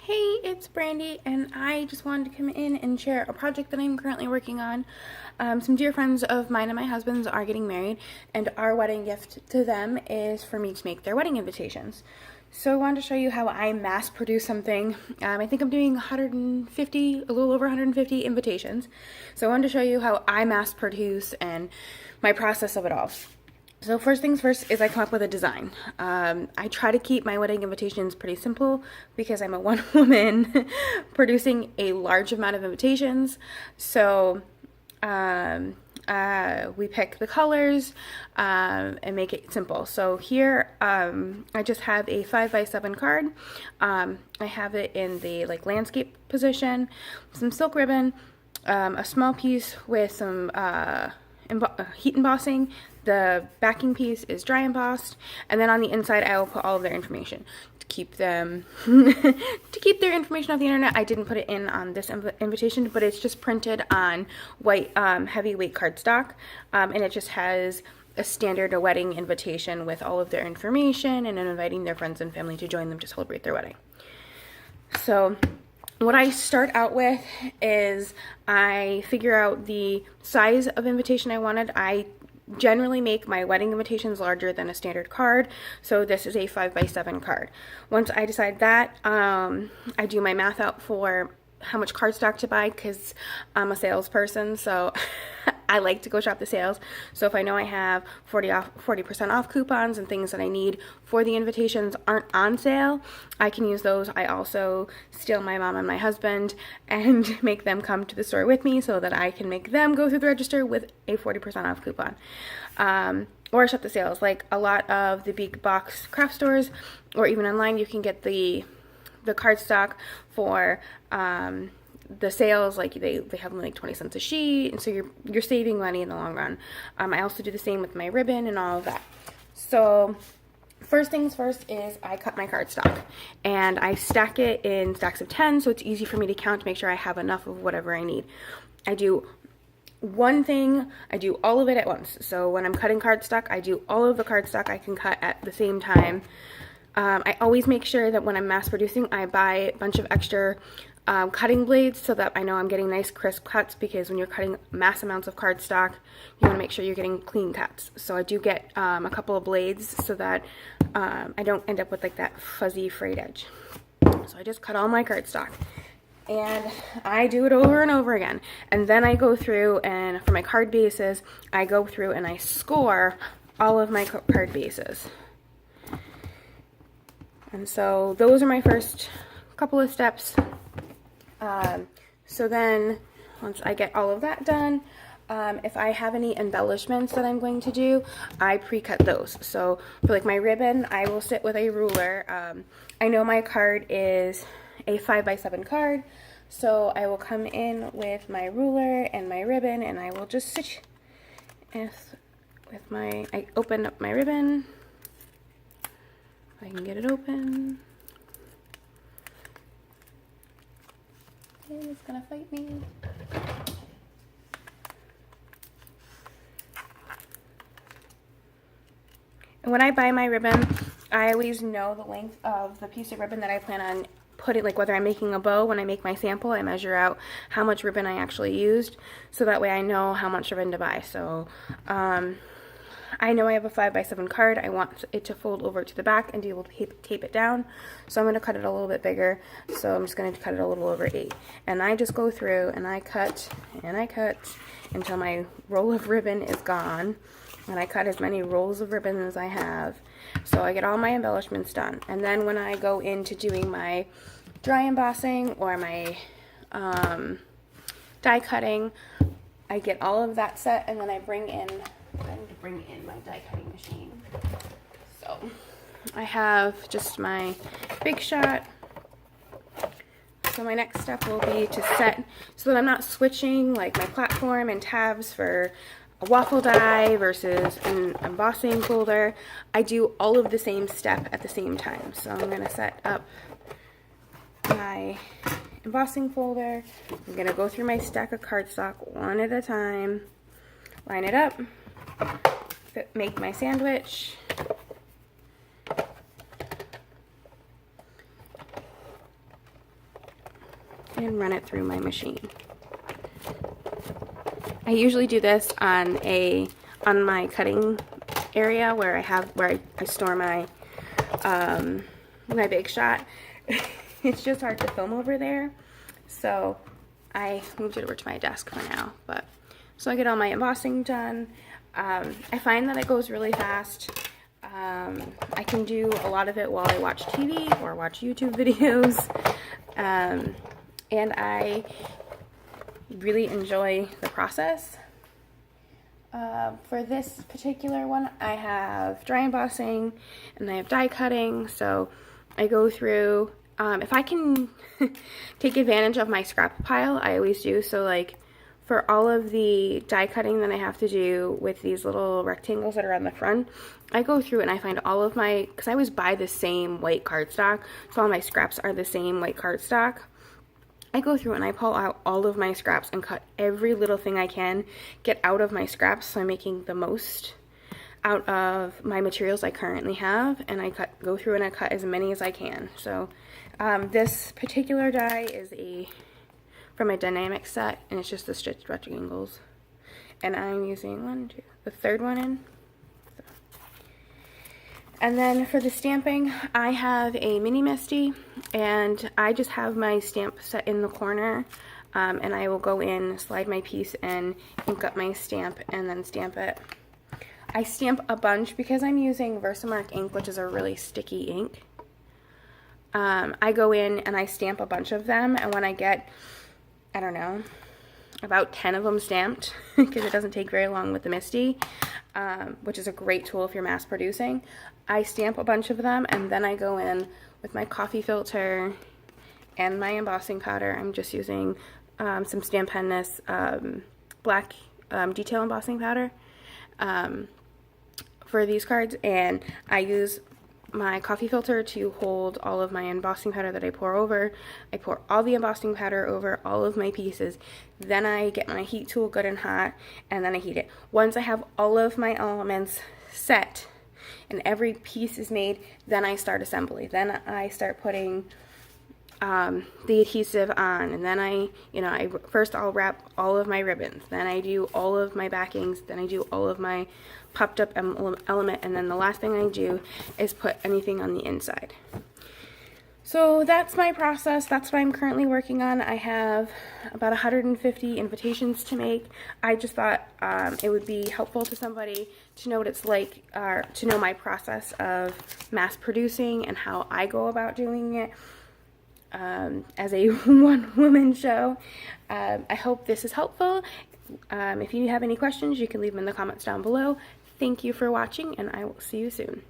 Hey, it's Brandy, and I just wanted to come in and share a project that I'm currently working on. Some dear friends of mine and my husband's are getting married, and our wedding gift to them is for me to make their wedding invitations. So I wanted to show you how I mass produce something. I think I'm doing 150, a little over 150 invitations. So I wanted to show you how I mass produce and my process of it all. So first things first is I come up with a design. I try to keep my wedding invitations pretty simple because I'm a one woman producing a large amount of invitations. So we pick the colors and make it simple. So here I just have a 5x7 card. I have it in the landscape position, some silk ribbon, a small piece with some heat embossing. The backing piece is dry embossed, and then on the inside I will put all of their information to keep them to keep their information off the internet. I didn't put it in on this invitation, but it's just printed on white heavyweight cardstock, and it just has a standard wedding invitation with all of their information and inviting their friends and family to join them to celebrate their wedding. So what I start out with is I figure out the size of invitation I wanted. I generally make my wedding invitations larger than a standard card, so this is a 5x7 card. Once I decide that, I do my math out for how much cardstock to buy because I'm a salesperson, so I like to go shop the sales. So if I know I have 40% off coupons and things that I need for the invitations aren't on sale, I can use those. I also steal my mom and my husband and make them come to the store with me so that I can make them go through the register with a 40% off coupon. Or shop the sales. Like a lot of the big box craft stores or even online, you can get the cardstock for the sales. Like they have them like 20 cents a sheet, and so you're saving money in the long run. I also do the same with my ribbon and all of that. So first things first is I cut my cardstock and I stack it in stacks of 10, so it's easy for me to count to make sure I have enough of whatever I need. I do one thing, I do all of it at once. So when I'm cutting cardstock, I do all of the cardstock I can cut at the same time. I always make sure that when I'm mass producing, I buy a bunch of extra cutting blades so that I know I'm getting nice crisp cuts, because when you're cutting mass amounts of cardstock, you want to make sure you're getting clean cuts. So I do get a couple of blades so that I don't end up with like that fuzzy frayed edge. So I just cut all my cardstock. And I do it over and over again. And then I go through, and for my card bases, I go through and I score all of my card bases. And so those are my first couple of steps. So then once I get all of that done, if I have any embellishments that I'm going to do, I pre-cut those. So for like my ribbon, I will sit with a ruler. I know my card is a 5x7 card, so I will come in with my ruler and my ribbon, and I will just sit I open up my ribbon. I can get it open. And it's gonna fight me. And when I buy my ribbon, I always know the length of the piece of ribbon that I plan on putting, like whether I'm making a bow. When I make my sample, I measure out how much ribbon I actually used, so that way I know how much ribbon to buy. So I know I have a 5x7 card. I want it to fold over to the back and be able to tape it down. So I'm going to cut it a little bit bigger. So I'm just going to cut it a little over 8. And I just go through and I cut until my roll of ribbon is gone. And I cut as many rolls of ribbon as I have. So I get all my embellishments done. And then when I go into doing my dry embossing or my die cutting, I get all of that set, and then I need to bring in my die cutting machine. So I have just my Big Shot. So my next step will be to set so that I'm not switching like my platform and tabs for a waffle die versus an embossing folder. I do all of the same step at the same time. So I'm going to set up my embossing folder. I'm going to go through my stack of cardstock one at a time, line it up, make my sandwich, and run it through my machine. I usually do this on my cutting area where I store my my Big Shot. It's just hard to film over there, so I moved it over to my desk for now. But so I get all my embossing done. I find that it goes really fast. I can do a lot of it while I watch TV or watch YouTube videos, and I really enjoy the process. For this particular one, I have dry embossing and I have die cutting, so I go through, if I can take advantage of my scrap pile, I always do. So like for all of the die cutting that I have to do with these little rectangles that are on the front, I go through and I find all of my, because I always buy the same white cardstock, so all my scraps are the same white cardstock. I go through and I pull out all of my scraps and cut every little thing I can get out of my scraps, so I'm making the most out of my materials I currently have, and I go through and I cut as many as I can. So this particular die is from a dynamic set, and it's just the stitched rectangles, and I'm using the third one in. And then for the stamping, I have a mini MISTI, and I just have my stamp set in the corner, and I will go in, slide my piece in, ink up my stamp, and then stamp it. I stamp a bunch because I'm using Versamark ink, which is a really sticky ink. I go in and I stamp a bunch of them, and when I get, I don't know, about 10 of them stamped, because it doesn't take very long with the MISTI, which is a great tool if you're mass producing. I stamp a bunch of them, and then I go in with my coffee filter and my embossing powder. I'm just using some Stampendous black detail embossing powder for these cards, and I use my coffee filter to hold all of my embossing powder that I pour over. I pour all the embossing powder over all of my pieces. Then I get my heat tool good and hot, and then I heat it. Once I have all of my elements set and every piece is made, then I start assembly. Then I start putting the adhesive on, and then first I'll wrap all of my ribbons, then I do all of my backings, then I do all of my popped up element, and then the last thing I do is put anything on the inside. So that's my process. That's what I'm currently working on. I have about 150 invitations to make. I just thought it would be helpful to somebody to know what it's like, to know my process of mass producing and how I go about doing it as a one-woman show. I hope this is helpful. If you have any questions, you can leave them in the comments down below. Thank you for watching, and I will see you soon.